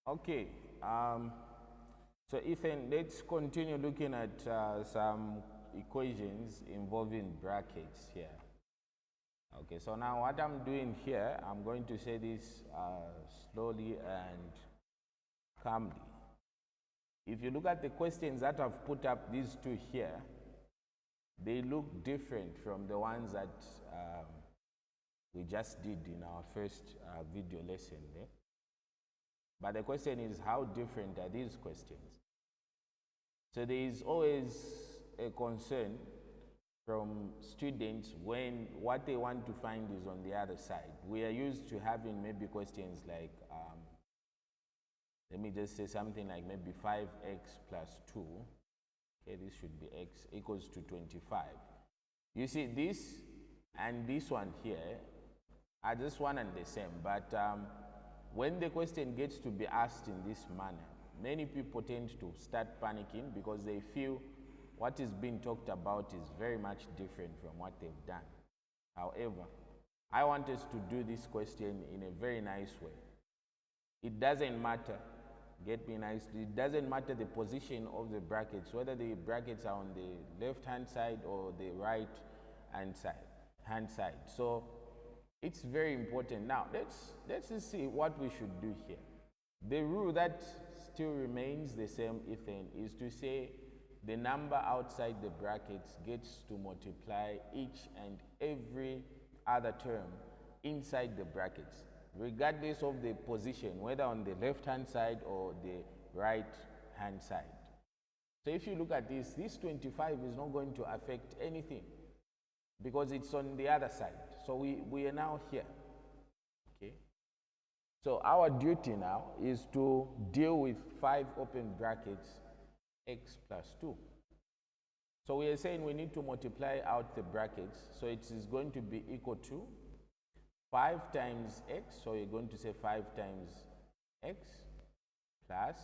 Okay, so Ethan, let's continue looking at some equations involving brackets here. Okay, so now what I'm doing here, I'm going to say this slowly and calmly. If you look at the questions that I've put up, these two here, they look different from the ones that we just did in our first video lesson there. But the question is, how different are these questions? So there is always a concern from students when what they want to find is on the other side. We are used to having maybe questions like, let me just say something like maybe 5x plus 2. Okay, this should be x equals to 25. You see, this and this one here are just one and the same, but when the question gets to be asked in this manner, many people tend to start panicking because they feel what is being talked about is very much different from what they've done. However, I want us to do this question in a very nice way. It doesn't matter, get me nicely, it doesn't matter the position of the brackets, whether the brackets are on the left hand side or the right hand side. So it's very important. Now let's just see what we should do here. The rule that still remains the same, Ethan, is to say the number outside the brackets gets to multiply each and every other term inside the brackets, regardless of the position, whether on the left hand side or the right hand side. So if you look at this 25 is not going to affect anything because it's on the other side. So we are now here. Okay. So our duty now is to deal with 5 open brackets x plus 2. So we are saying we need to multiply out the brackets. So it is going to be equal to 5 times x. So you're going to say 5 times x plus,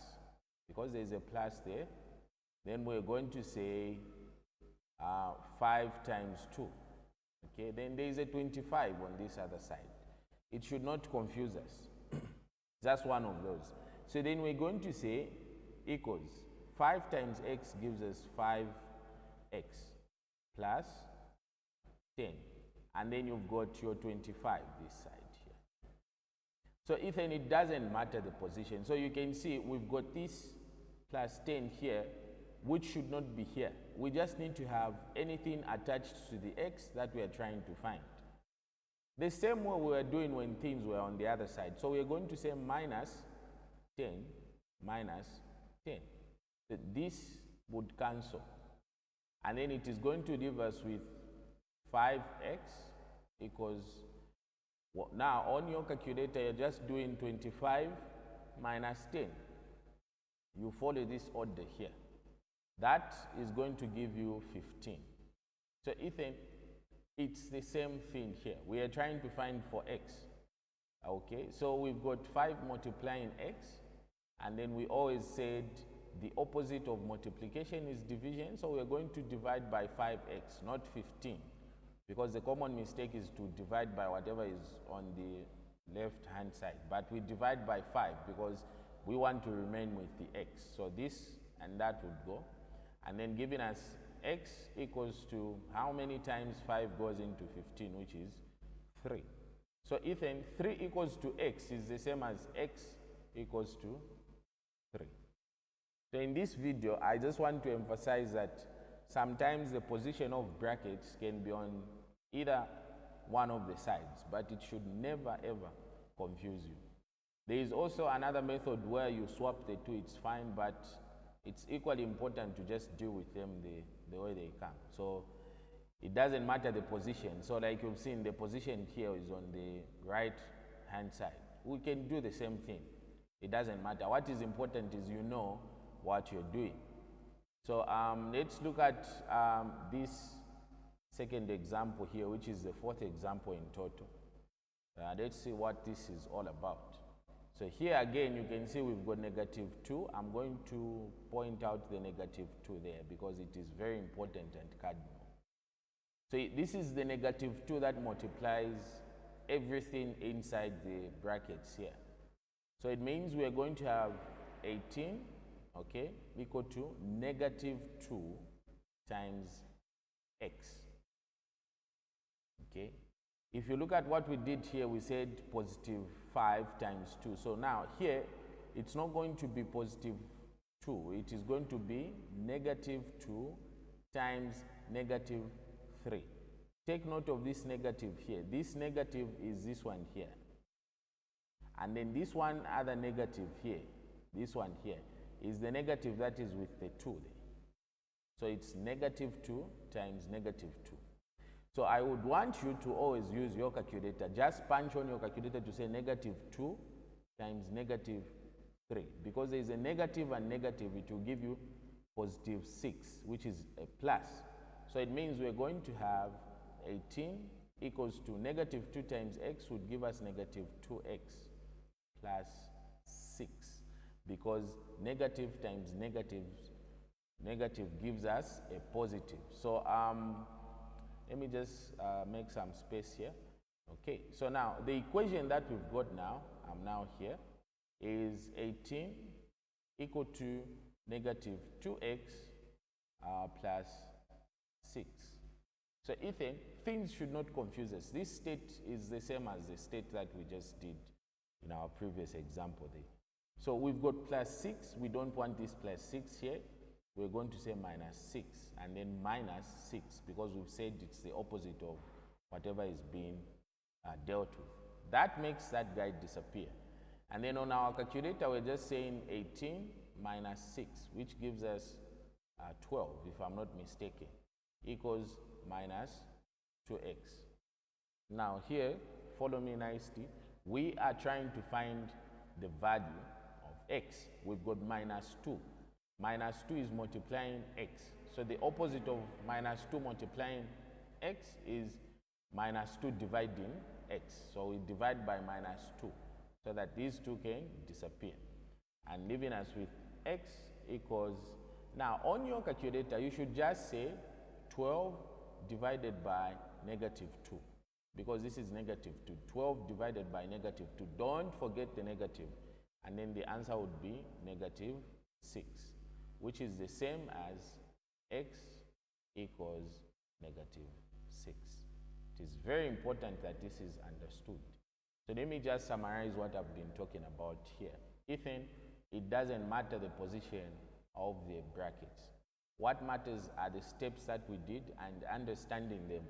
because there's a plus there, then we're going to say 5 times 2. Okay, then there is a 25 on this other side. It should not confuse us. That's one of those. So then we're going to say equals 5 times x gives us 5x plus 10. And then you've got your 25 this side here. So Ethan, it doesn't matter the position. So you can see we've got this plus 10 here, which should not be here. We just need to have anything attached to the x that we are trying to find. The same way we were doing when things were on the other side. So we're going to say minus 10 minus 10. So this would cancel. And then it is going to leave us with 5x equals, well, now on your calculator you're just doing 25 minus 10. You follow this order here. That is going to give you 15. So Ethan, it's the same thing here. We are trying to find for x. Okay, so we've got 5 multiplying x, and then we always said the opposite of multiplication is division, so we're going to divide by 5x, not 15, because the common mistake is to divide by whatever is on the left hand side, but we divide by 5 because we want to remain with the x. So this and that would go, and then giving us x equals to how many times 5 goes into 15, which is 3. So Ethan, 3 equals to x is the same as x equals to 3. So in this video, I just want to emphasize that sometimes the position of brackets can be on either one of the sides, but it should never ever confuse you. There is also another method where you swap the two, it's fine, but it's equally important to just deal with them the way they come. So it doesn't matter the position. So like you've seen, the position here is on the right hand side. We can do the same thing. It doesn't matter. What is important is you know what you're doing. So let's look at this second example here, which is the 4th example in total. Let's see what this is all about. So here again, you can see we've got negative 2. I'm going to point out the negative 2 there because it is very important and cardinal. So this is the negative 2 that multiplies everything inside the brackets here. So it means we are going to have 18, okay, equal to negative 2 times x. Okay. If you look at what we did here, we said positive 5 times 2. So now here, it's not going to be positive 2. It is going to be negative 2 times negative 3. Take note of this negative here. This negative is this one here. And then this one other negative here, this one here, is the negative that is with the 2 there. So it's negative 2 times negative 2. So I would want you to always use your calculator. Just punch on your calculator to say negative 2 times negative 3. Because there is a negative and negative, it will give you positive 6, which is a plus. So it means we're going to have 18 equals to negative 2 times x would give us negative 2x plus 6. Because negative times negative gives us a positive. So let me just make some space here. Okay, so now the equation that we've got now, I'm now here, is 18 equal to negative 2x plus 6. So Ethan, things should not confuse us. This state is the same as the state that we just did in our previous example there. So we've got plus 6. We don't want this plus 6 here. We're going to say minus 6 and then minus 6 because we've said it's the opposite of whatever is being dealt with. That makes that guy disappear. And then on our calculator, we're just saying 18 minus 6, which gives us 12, if I'm not mistaken, equals minus 2x. Now here, follow me nicely. We are trying to find the value of x. We've got minus 2. Minus 2 is multiplying x. So the opposite of minus 2 multiplying x is minus 2 dividing x. So we divide by minus 2 so that these two can disappear. And leaving us with x equals, now on your calculator you should just say 12 divided by negative 2 because this is negative 2. 12 divided by negative 2. Don't forget the negative. And then the answer would be negative 6, which is the same as x equals negative 6. It is very important that this is understood. So let me just summarize what I've been talking about here. Ethan, it doesn't matter the position of the brackets. What matters are the steps that we did and understanding them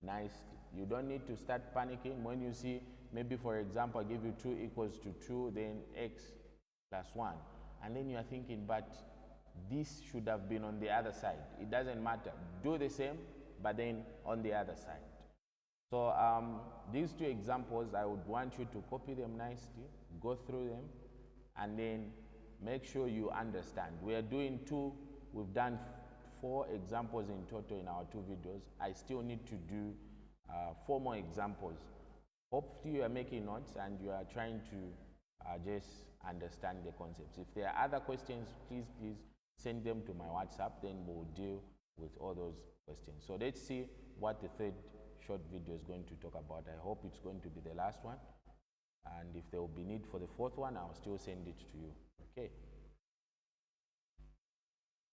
nicely. You don't need to start panicking when you see, maybe for example, I give you 2 equals to 2, then x plus 1. And then you are thinking, but this should have been on the other side. It doesn't matter. Do the same, but then on the other side. So these 2 examples, I would want you to copy them nicely, go through them, and then make sure you understand. We are doing 2, we've done 4 examples in total in our 2 videos. I still need to do 4 more examples. Hopefully you are making notes and you are trying to just understand the concepts. If there are other questions, please send them to my WhatsApp, then we'll deal with all those questions. So let's see what the third short video is going to talk about. I hope it's going to be the last one. And if there will be need for the 4th one, I'll still send it to you. Okay.